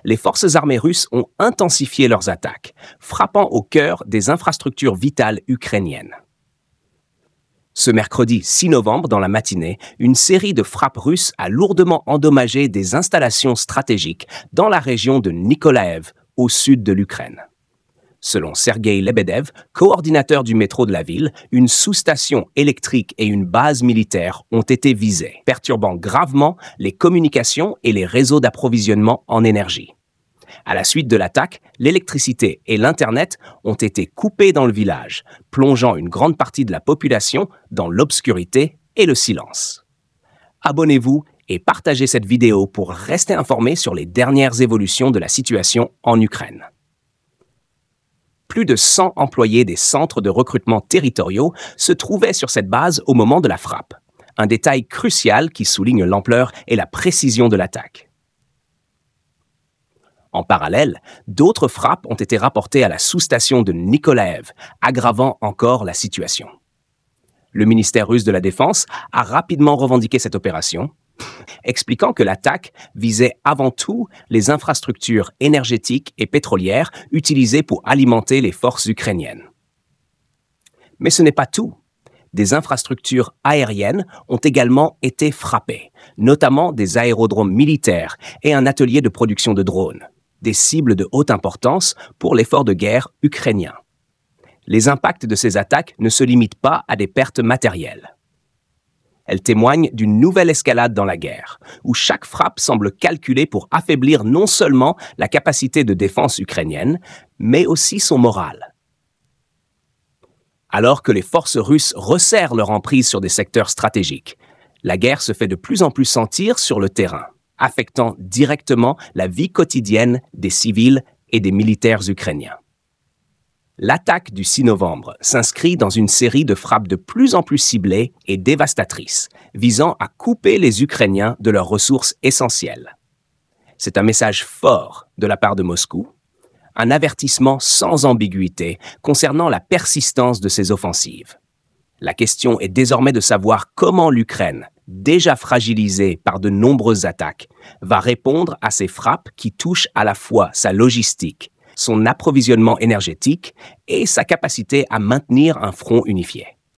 les forces armées russes ont intensifié leurs attaques, frappant au cœur des infrastructures vitales ukrainiennes. Ce mercredi 6 novembre, dans la matinée, une série de frappes russes a lourdement endommagé des installations stratégiques dans la région de Nikolaev, au sud de l'Ukraine. Selon Sergueï Lebedev, coordinateur du métro de la ville, une sous-station électrique et une base militaire ont été visées, perturbant gravement les communications et les réseaux d'approvisionnement en énergie. À la suite de l'attaque, l'électricité et l'Internet ont été coupés dans le village, plongeant une grande partie de la population dans l'obscurité et le silence. Abonnez-vous et partagez cette vidéo pour rester informé sur les dernières évolutions de la situation en Ukraine. Plus de 100 employés des centres de recrutement territoriaux se trouvaient sur cette base au moment de la frappe, un détail crucial qui souligne l'ampleur et la précision de l'attaque. En parallèle, d'autres frappes ont été rapportées à la sous-station de Nikolaev, aggravant encore la situation. Le ministère russe de la Défense a rapidement revendiqué cette opération, expliquant que l'attaque visait avant tout les infrastructures énergétiques et pétrolières utilisées pour alimenter les forces ukrainiennes. Mais ce n'est pas tout. Des infrastructures aériennes ont également été frappées, notamment des aérodromes militaires et un atelier de production de drones, des cibles de haute importance pour l'effort de guerre ukrainien. Les impacts de ces attaques ne se limitent pas à des pertes matérielles. Elles témoignent d'une nouvelle escalade dans la guerre, où chaque frappe semble calculée pour affaiblir non seulement la capacité de défense ukrainienne, mais aussi son moral. Alors que les forces russes resserrent leur emprise sur des secteurs stratégiques, la guerre se fait de plus en plus sentir sur le terrain, affectant directement la vie quotidienne des civils et des militaires ukrainiens. L'attaque du 6 novembre s'inscrit dans une série de frappes de plus en plus ciblées et dévastatrices, visant à couper les Ukrainiens de leurs ressources essentielles. C'est un message fort de la part de Moscou, un avertissement sans ambiguïté concernant la persistance de ces offensives. La question est désormais de savoir comment l'Ukraine, déjà fragilisée par de nombreuses attaques, va répondre à ces frappes qui touchent à la fois sa logistique, son approvisionnement énergétique et sa capacité à maintenir un front unifié.